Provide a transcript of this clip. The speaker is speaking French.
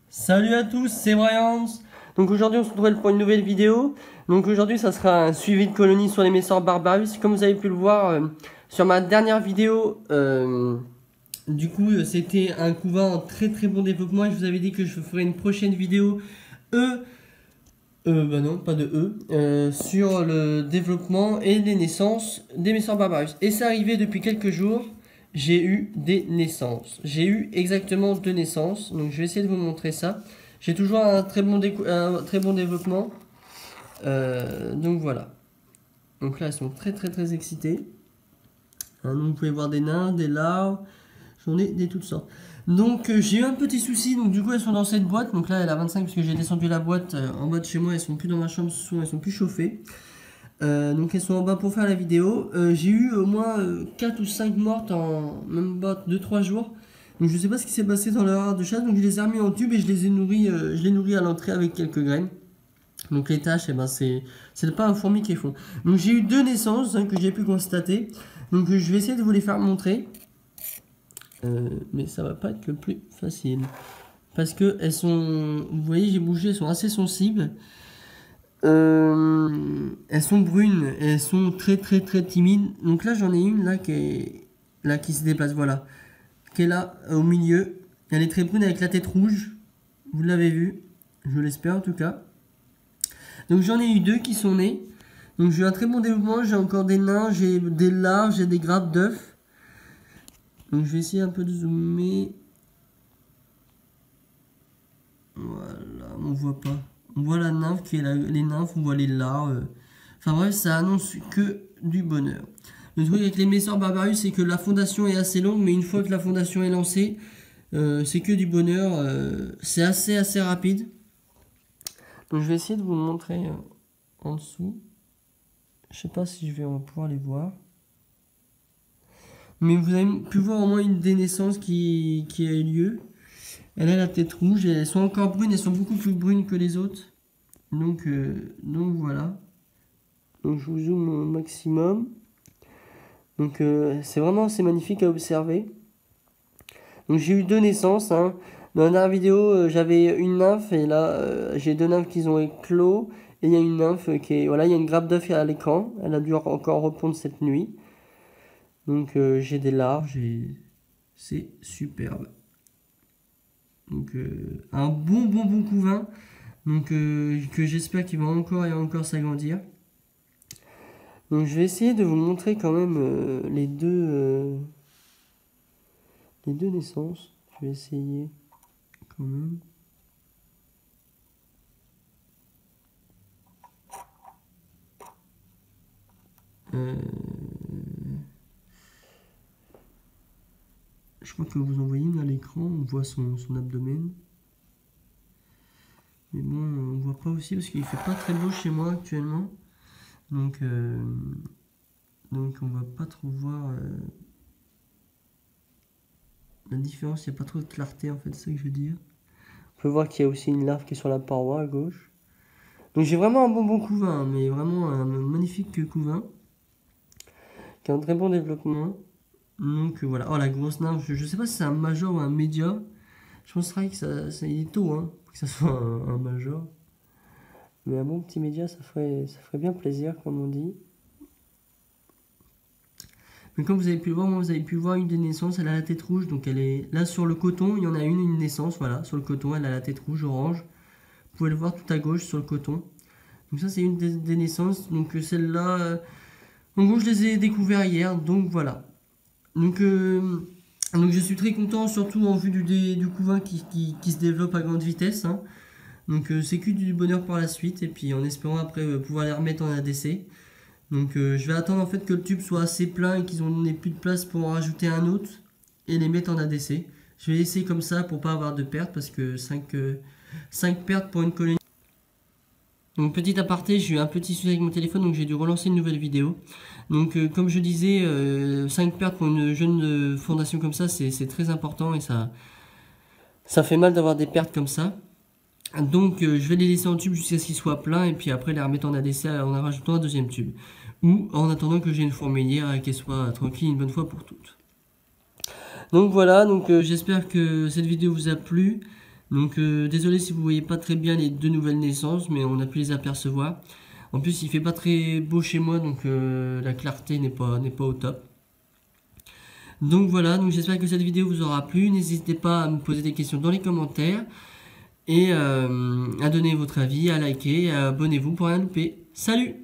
Salut à tous, c'est Brian. Donc aujourd'hui on se retrouve pour une nouvelle vidéo. Donc aujourd'hui ça sera un suivi de colonie sur les Messor Barbarus. Comme vous avez pu le voir sur ma dernière vidéo, du coup c'était un couvain en très bon développement. Et je vous avais dit que je ferai une prochaine vidéo bah non, pas de sur le développement et les naissances des Messor Barbarus. Et c'est arrivé depuis quelques jours. J'ai eu des naissances. J'ai eu exactement 2 naissances. Donc je vais essayer de vous montrer ça. J'ai toujours un très bon développement. Donc voilà. Donc là elles sont très excitées. Donc vous pouvez voir des nains, des larves. J'en ai des toutes sortes. Donc j'ai eu un petit souci. Donc du coup elles sont dans cette boîte. Donc là elle a 25 parce que j'ai descendu la boîte en bas de chez moi. Elles sont plus dans ma chambre. Elles sont plus chauffées. Donc elles sont en bas pour faire la vidéo. J'ai eu au moins 4 ou 5 mortes en même pas 2-3 jours. Donc je sais pas ce qui s'est passé dans leur aire de chasse. Donc je les ai remis en tube et je les ai nourris, à l'entrée avec quelques graines. Donc les tâches, eh ben, c'est pas un fourmi qui est fond. Donc j'ai eu 2 naissances que j'ai pu constater. Donc je vais essayer de vous les faire montrer. Mais ça va pas être le plus facile. Parce que elles sont, vous voyez j'ai bougé, elles sont assez sensibles. Elles sont brunes, elles sont très timides. Donc là j'en ai une là qui se déplace, voilà, qui est là au milieu. Elle est très brune avec la tête rouge. Vous l'avez vu, je l'espère en tout cas. Donc j'en ai eu 2 qui sont nés. Donc j'ai eu un très bon développement. J'ai encore des nains, j'ai des larves, j'ai des grappes d'œufs. Donc je vais essayer un peu de zoomer. Voilà, on voit pas. On voit la nymphe qui est là, les nymphes, on voit les larves. Enfin bref, ça annonce que du bonheur. Le truc avec les Messor Barbarus, c'est que la fondation est assez longue, mais une fois que la fondation est lancée, c'est que du bonheur. C'est assez rapide. Donc je vais essayer de vous montrer en dessous. Je sais pas si je vais pouvoir les voir. Mais vous avez pu voir au moins une des naissances qui a eu lieu. Elle a la tête rouge et elles sont encore brunes, elles sont beaucoup plus brunes que les autres. Donc voilà. Donc je vous zoome au maximum. Donc c'est vraiment assez magnifique à observer. Donc j'ai eu 2 naissances. Hein. Dans la dernière vidéo, j'avais une nymphe et là j'ai 2 nymphes qui ont éclos. Et il y a une nymphe qui est. Voilà, il y a une grappe d'œuf à l'écran. Elle a dû encore répondre cette nuit. Donc j'ai des larves, c'est superbe. Donc un bon couvain. Donc que j'espère qu'il va encore et encore s'agrandir. Donc je vais essayer de vous montrer quand même les deux naissances. Je vais essayer quand même. Je crois que vous en voyez une à l'écran, on voit son abdomen. Mais bon, on voit pas aussi parce qu'il fait pas très beau chez moi actuellement. Donc on va pas trop voir la différence, il n'y a pas trop de clarté en fait, c'est ça que je veux dire. On peut voir qu'il y a aussi une larve qui est sur la paroi à gauche. Donc j'ai vraiment un bon couvain, mais vraiment un magnifique couvain. Qui a un très bon développement. Donc voilà, oh la grosse nymphe, je sais pas si c'est un major ou un média. Je penserais que ça il est tôt, hein, pour que ça soit un major. Mais un bon petit média, ça ferait bien plaisir, comme on dit. Mais comme vous avez pu le voir, moi vous avez pu voir une des naissances, elle a la tête rouge, donc elle est là sur le coton, il y en a une naissance, voilà, sur le coton, elle a la tête rouge, orange. Vous pouvez le voir tout à gauche sur le coton. Donc ça c'est une des naissances, donc celle-là, en gros je les ai découvertes hier, donc voilà. Donc je suis très content, surtout en vue du couvain qui se développe à grande vitesse. Hein. Donc c'est que du bonheur par la suite, et puis en espérant après pouvoir les remettre en ADC. Donc je vais attendre en fait que le tube soit assez plein et qu'ils n'aient plus de place pour en rajouter un autre et les mettre en ADC. Je vais essayer comme ça pour pas avoir de pertes, parce que 5 pertes pour une colonie. Donc petit aparté, j'ai eu un petit souci avec mon téléphone, donc j'ai dû relancer une nouvelle vidéo. Donc comme je disais, 5 pertes pour une jeune fondation comme ça, c'est très important et ça fait mal d'avoir des pertes comme ça. Donc je vais les laisser en tube jusqu'à ce qu'ils soient pleins et puis après les remettre en ADC en rajoutant un deuxième tube. Ou en attendant que j'ai une fourmilière et qu'elle soit tranquille une bonne fois pour toutes. Donc voilà, donc j'espère que cette vidéo vous a plu. Donc désolé si vous voyez pas très bien les deux nouvelles naissances, mais on a pu les apercevoir. En plus il fait pas très beau chez moi, donc la clarté n'est pas au top. Donc voilà, donc j'espère que cette vidéo vous aura plu. N'hésitez pas à me poser des questions dans les commentaires. Et à donner votre avis, à liker, abonnez-vous pour rien louper. Salut!